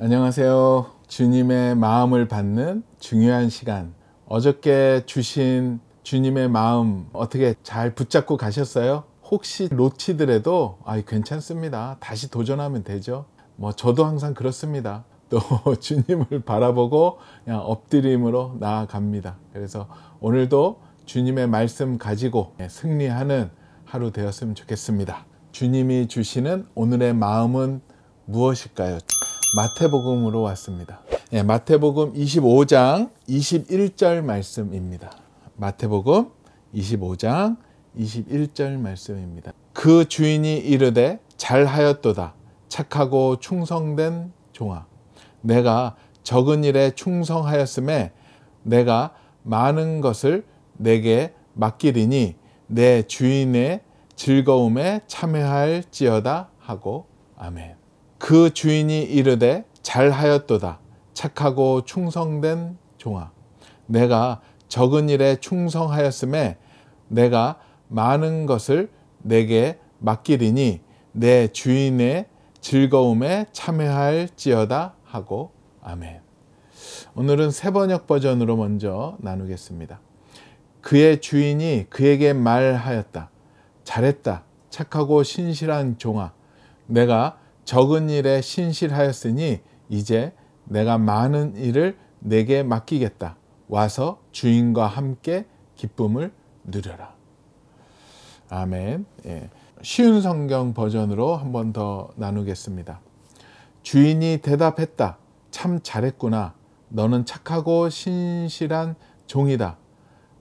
안녕하세요. 주님의 마음을 받는 중요한 시간. 어저께 주신 주님의 마음 어떻게 잘 붙잡고 가셨어요? 혹시 놓치더라도 괜찮습니다. 다시 도전하면 되죠. 저도 항상 그렇습니다. 또 주님을 바라보고 그냥 엎드림으로 나아갑니다. 그래서 오늘도 주님의 말씀 가지고 승리하는 하루 되었으면 좋겠습니다. 주님이 주시는 오늘의 마음은 무엇일까요? 마태복음으로 왔습니다. 마태복음 25장 21절 말씀입니다. 마태복음 25장 21절 말씀입니다. 그 주인이 이르되 잘하였도다 착하고 충성된 종아, 내가 적은 일에 충성하였음에 내가 많은 것을 내게 맡기리니 내 주인의 즐거움에 참여할지어다 하고. 아멘. 그 주인이 이르되 잘하였도다 착하고 충성된 종아, 내가 적은 일에 충성하였음에 내가 많은 것을 내게 맡기리니 내 주인의 즐거움에 참여할지어다 하고. 아멘. 오늘은 새번역 버전으로 먼저 나누겠습니다. 그의 주인이 그에게 말하였다. 잘했다 착하고 신실한 종아, 내가 적은 일에 신실하였으니 이제 내가 많은 일을 내게 맡기겠다. 와서 주인과 함께 기쁨을 누려라. 아멘. 쉬운 성경 버전으로 한 번 더 나누겠습니다. 주인이 대답했다. 참 잘했구나. 너는 착하고 신실한 종이다.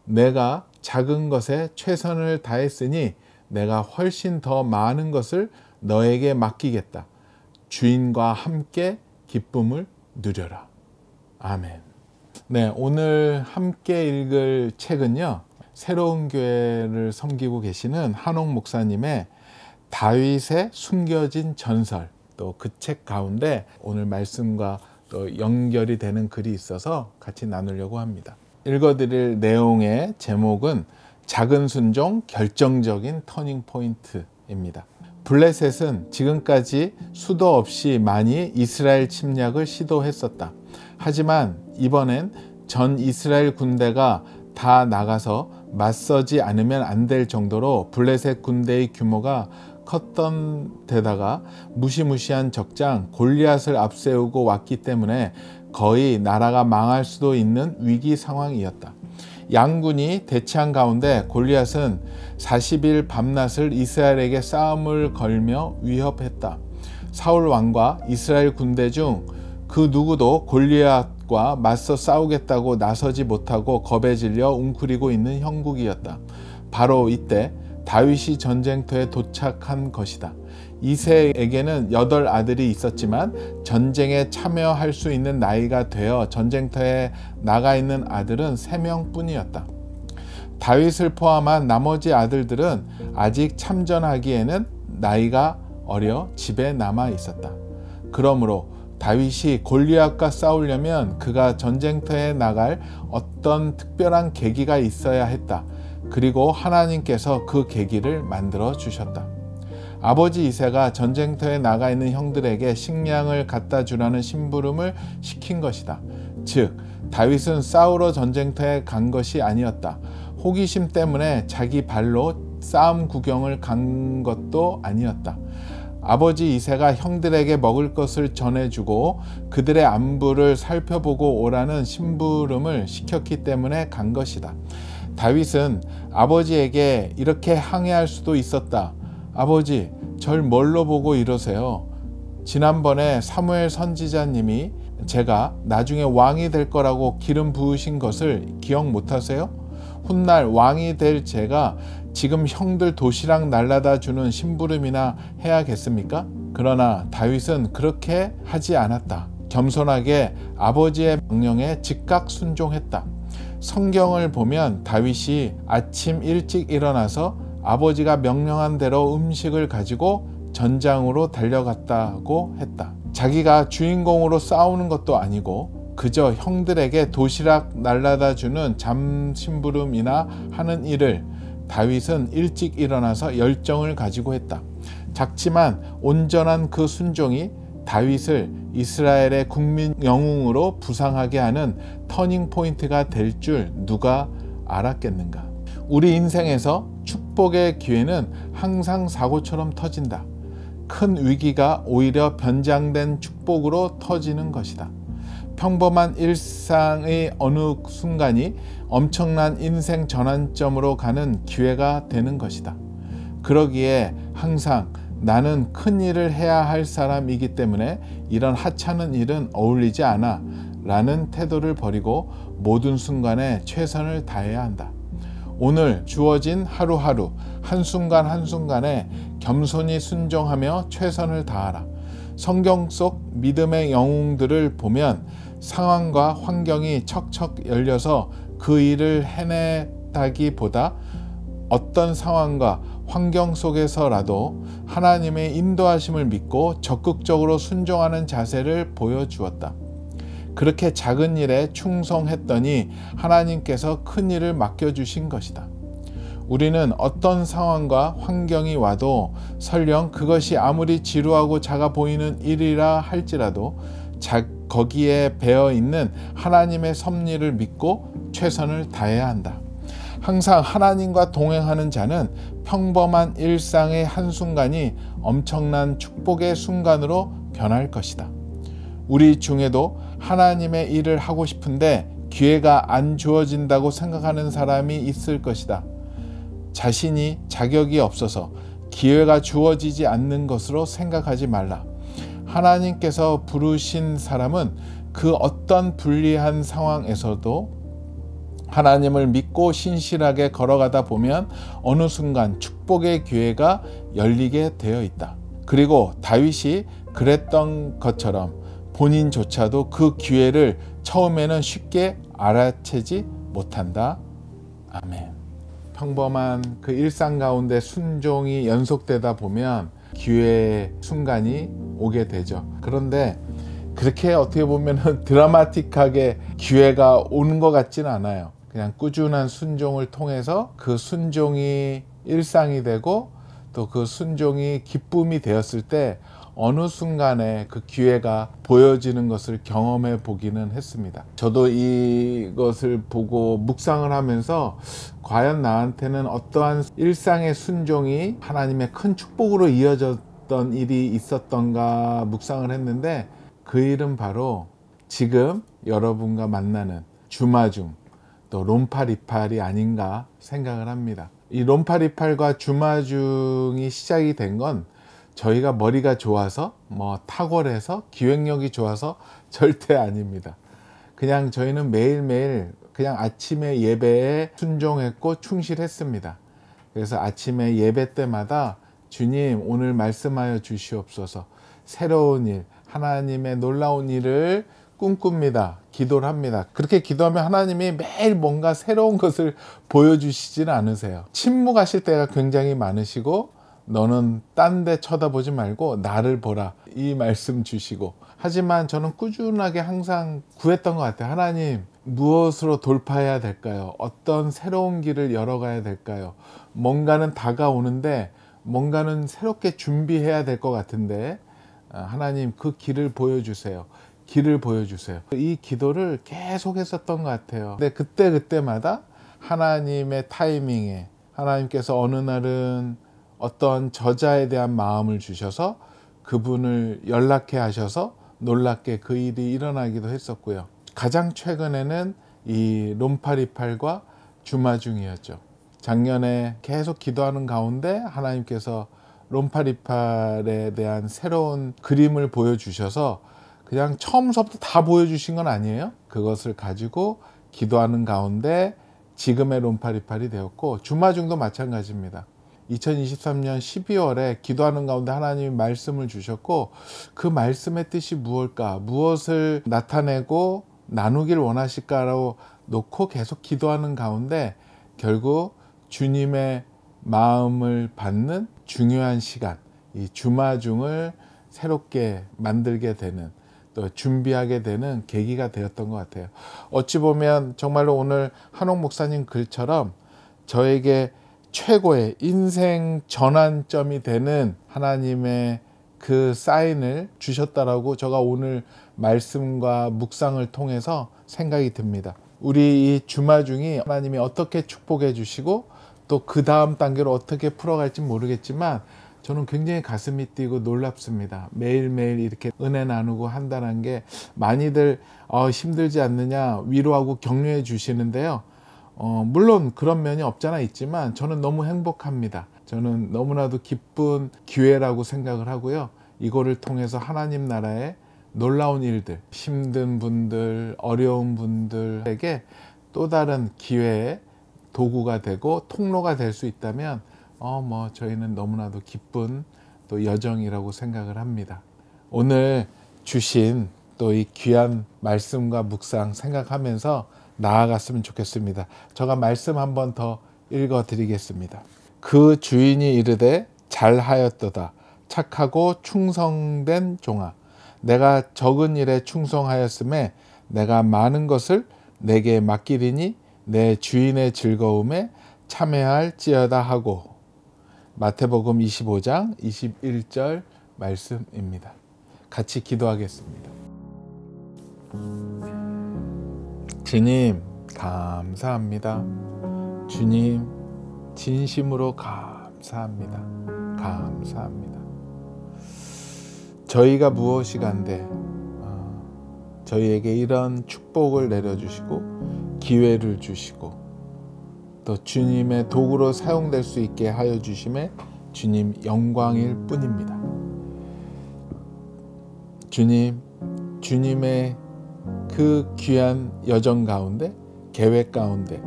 내가 작은 것에 최선을 다했으니 내가 훨씬 더 많은 것을 너에게 맡기겠다. 주인과 함께 기쁨을 누려라. 아멘. 오늘 함께 읽을 책은요, 새로운 교회를 섬기고 계시는 한옥 목사님의 다윗의 숨겨진 전설, 또 그 책 가운데 오늘 말씀과 또 연결이 되는 글이 있어서 같이 나누려고 합니다. 읽어드릴 내용의 제목은 작은 순종 결정적인 터닝 포인트입니다. 블레셋은 지금까지 수도 없이 많이 이스라엘 침략을 시도했었다. 하지만 이번엔 전 이스라엘 군대가 다 나가서 맞서지 않으면 안 될 정도로 블레셋 군대의 규모가 컸던 데다가 무시무시한 적장 골리앗을 앞세우고 왔기 때문에 거의 나라가 망할 수도 있는 위기 상황이었다. 양군이 대치한 가운데 골리앗은 40일 밤낮을 이스라엘에게 싸움을 걸며 위협했다. 사울 왕과 이스라엘 군대 중 그 누구도 골리앗과 맞서 싸우겠다고 나서지 못하고 겁에 질려 웅크리고 있는 형국이었다. 바로 이때 다윗이 전쟁터에 도착한 것이다. 이새에게는 8 아들이 있었지만 전쟁에 참여할 수 있는 나이가 되어 전쟁터에 나가 있는 아들은 3명 뿐이었다. 다윗을 포함한 나머지 아들들은 아직 참전하기에는 나이가 어려 집에 남아 있었다. 그러므로 다윗이 골리앗과 싸우려면 그가 전쟁터에 나갈 어떤 특별한 계기가 있어야 했다. 그리고 하나님께서 그 계기를 만들어 주셨다. 아버지 이새가 전쟁터에 나가 있는 형들에게 식량을 갖다 주라는 심부름을 시킨 것이다. 즉, 다윗은 싸우러 전쟁터에 간 것이 아니었다. 호기심 때문에 자기 발로 싸움 구경을 간 것도 아니었다. 아버지 이새가 형들에게 먹을 것을 전해주고 그들의 안부를 살펴보고 오라는 심부름을 시켰기 때문에 간 것이다. 다윗은 아버지에게 이렇게 항해할 수도 있었다. 아버지, 절 뭘로 보고 이러세요? 지난번에 사무엘 선지자님이 제가 나중에 왕이 될 거라고 기름 부으신 것을 기억 못하세요? 훗날 왕이 될 제가 지금 형들 도시락 날라다 주는 심부름이나 해야겠습니까? 그러나 다윗은 그렇게 하지 않았다. 겸손하게 아버지의 명령에 즉각 순종했다. 성경을 보면 다윗이 아침 일찍 일어나서 아버지가 명령한 대로 음식을 가지고 전장으로 달려갔다고 했다. 자기가 주인공으로 싸우는 것도 아니고 그저 형들에게 도시락 날라다 주는 잠심부름이나 하는 일을 다윗은 일찍 일어나서 열정을 가지고 했다. 작지만 온전한 그 순종이 다윗을 이스라엘의 국민 영웅으로 부상하게 하는 터닝 포인트가 될 줄 누가 알았겠는가? 우리 인생에서 축복의 기회는 항상 사고처럼 터진다. 큰 위기가 오히려 변장된 축복으로 터지는 것이다. 평범한 일상의 어느 순간이 엄청난 인생 전환점으로 가는 기회가 되는 것이다. 그러기에 항상 나는 큰 일을 해야 할 사람이기 때문에 이런 하찮은 일은 어울리지 않아 라는 태도를 버리고 모든 순간에 최선을 다해야 한다. 오늘 주어진 하루하루 한순간 한순간에 겸손히 순종하며 최선을 다하라. 성경 속 믿음의 영웅들을 보면 상황과 환경이 척척 열려서 그 일을 해냈다기보다 어떤 상황과 환경 속에서라도 하나님의 인도하심을 믿고 적극적으로 순종하는 자세를 보여주었다. 그렇게 작은 일에 충성했더니 하나님께서 큰 일을 맡겨주신 것이다. 우리는 어떤 상황과 환경이 와도 설령 그것이 아무리 지루하고 작아 보이는 일이라 할지라도 거기에 배어있는 하나님의 섭리를 믿고 최선을 다해야 한다. 항상 하나님과 동행하는 자는 평범한 일상의 한순간이 엄청난 축복의 순간으로 변할 것이다. 우리 중에도 하나님의 일을 하고 싶은데 기회가 안 주어진다고 생각하는 사람이 있을 것이다. 자신이 자격이 없어서 기회가 주어지지 않는 것으로 생각하지 말라. 하나님께서 부르신 사람은 그 어떤 불리한 상황에서도 하나님을 믿고 신실하게 걸어가다 보면 어느 순간 축복의 기회가 열리게 되어 있다. 그리고 다윗이 그랬던 것처럼 본인조차도 그 기회를 처음에는 쉽게 알아채지 못한다. 아멘. 평범한 그 일상 가운데 순종이 연속되다 보면 기회의 순간이 오게 되죠. 그런데 그렇게 어떻게 보면 드라마틱하게 기회가 오는 것 같지는 않아요. 그냥 꾸준한 순종을 통해서 그 순종이 일상이 되고 또 그 순종이 기쁨이 되었을 때 어느 순간에 그 기회가 보여지는 것을 경험해 보기는 했습니다. 저도 이것을 보고 묵상을 하면서 과연 나한테는 어떠한 일상의 순종이 하나님의 큰 축복으로 이어졌던 일이 있었던가 묵상을 했는데 그 일은 바로 지금 여러분과 만나는 주마중 또 롬파리팔이 아닌가 생각을 합니다. 이 롬파리팔과 주마중이 시작이 된 건 저희가 머리가 좋아서 탁월해서 기획력이 좋아서 절대 아닙니다. 그냥 저희는 매일매일 그냥 아침에 예배에 순종했고 충실했습니다. 그래서 아침에 예배 때마다 주님 오늘 말씀하여 주시옵소서, 새로운 일, 하나님의 놀라운 일을 꿈꿉니다. 기도를 합니다. 그렇게 기도하면 하나님이 매일 뭔가 새로운 것을 보여주시지는 않으세요. 침묵하실 때가 굉장히 많으시고 너는 딴 데 쳐다보지 말고 나를 보라, 이 말씀 주시고, 하지만 저는 꾸준하게 항상 구했던 것 같아요. 하나님, 무엇으로 돌파해야 될까요? 어떤 새로운 길을 열어가야 될까요? 뭔가는 다가오는데 뭔가는 새롭게 준비해야 될 것 같은데 하나님 그 길을 보여주세요. 길을 보여주세요. 이 기도를 계속 했었던 것 같아요. 근데 그때마다 하나님의 타이밍에 하나님께서 어느 날은 어떤 저자에 대한 마음을 주셔서 그분을 연락해 하셔서 놀랍게 그 일이 일어나기도 했었고요. 가장 최근에는 이 롬파리팔과 주마중이었죠. 작년에 계속 기도하는 가운데 하나님께서 롬파리팔에 대한 새로운 그림을 보여주셔서 그냥 처음부터 다 보여주신 건 아니에요. 그것을 가지고 기도하는 가운데 지금의 롬파리팔이 되었고, 주마중도 마찬가지입니다. 2023년 12월에 기도하는 가운데 하나님이 말씀을 주셨고, 그 말씀의 뜻이 무엇일까, 무엇을 나타내고 나누길 원하실까라고 놓고 계속 기도하는 가운데 결국 주님의 마음을 받는 중요한 시간, 이 주마중을 새롭게 만들게 되는, 또 준비하게 되는 계기가 되었던 것 같아요. 어찌 보면 정말로 오늘 한옥 목사님 글처럼 저에게 최고의 인생 전환점이 되는 하나님의 그 사인을 주셨다라고 제가 오늘 말씀과 묵상을 통해서 생각이 듭니다. 우리 이 주마중이 하나님이 어떻게 축복해 주시고 또 그 다음 단계로 어떻게 풀어갈지 모르겠지만 저는 굉장히 가슴이 뛰고 놀랍습니다. 매일매일 이렇게 은혜 나누고 한다는 게 많이들 힘들지 않느냐 위로하고 격려해 주시는데요. 물론 그런 면이 없잖아 있지만 저는 너무 행복합니다. 저는 너무나도 기쁜 기회라고 생각을 하고요. 이거를 통해서 하나님 나라의 놀라운 일들, 힘든 분들, 어려운 분들에게 또 다른 기회의 도구가 되고 통로가 될 수 있다면 저희는 너무나도 기쁜 또 여정이라고 생각을 합니다. 오늘 주신 또 이 귀한 말씀과 묵상 생각하면서 나아갔으면 좋겠습니다. 제가 말씀 한 번 더 읽어 드리겠습니다. 그 주인이 이르되 잘하였도다 착하고 충성된 종아 내가 적은 일에 충성하였음에 내가 많은 것을 내게 맡기리니 내 주인의 즐거움에 참여할지어다 하고 마태복음 25장 21절 말씀입니다. 같이 기도하겠습니다. 주님 감사합니다. 주님 진심으로 감사합니다. 감사합니다. 저희가 무엇이간데 저희에게 이런 축복을 내려주시고 기회를 주시고 또 주님의 도구로 사용될 수 있게 하여 주심에 주님 영광일 뿐입니다. 주님, 주님의 그 귀한 여정 가운데 계획 가운데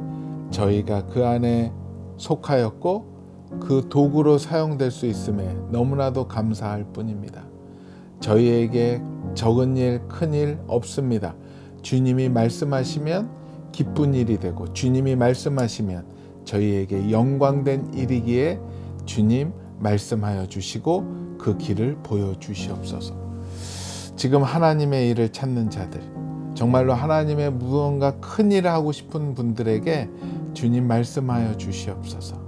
저희가 그 안에 속하였고 그 도구로 사용될 수 있음에 너무나도 감사할 뿐입니다. 저희에게 적은 일, 큰 일 없습니다. 주님이 말씀하시면 기쁜 일이 되고 주님이 말씀하시면 저희에게 영광된 일이기에 주님 말씀하여 주시고 그 길을 보여주시옵소서. 지금 하나님의 일을 찾는 자들, 정말로 하나님의 무언가 큰 일을 하고 싶은 분들에게 주님 말씀하여 주시옵소서.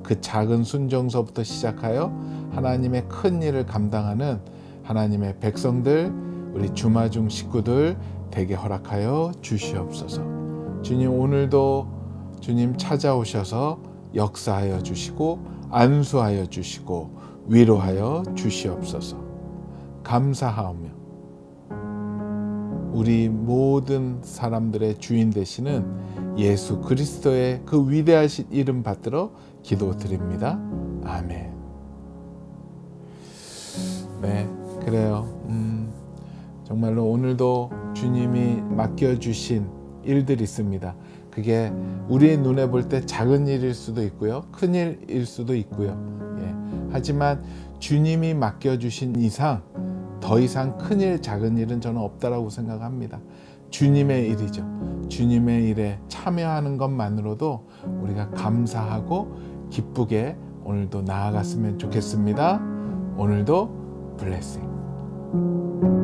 그 작은 순종서부터 시작하여 하나님의 큰 일을 감당하는 하나님의 백성들, 우리 주마중 식구들 되게 허락하여 주시옵소서. 주님 오늘도 주님 찾아오셔서 역사하여 주시고 안수하여 주시고 위로하여 주시옵소서. 감사하오며 우리 모든 사람들의 주인 되시는 예수 그리스도의 그 위대하신 이름 받들어 기도드립니다. 아멘. 네, 그래요. 정말로 오늘도 주님이 맡겨주신 일들이 있습니다. 그게 우리의 눈에 볼 때 작은 일일 수도 있고요. 큰 일일 수도 있고요. 하지만 주님이 맡겨주신 이상 더 이상 큰 일, 작은 일은 저는 없다라고 생각합니다. 주님의 일이죠. 주님의 일에 참여하는 것만으로도 우리가 감사하고 기쁘게 오늘도 나아갔으면 좋겠습니다. 오늘도 블레싱.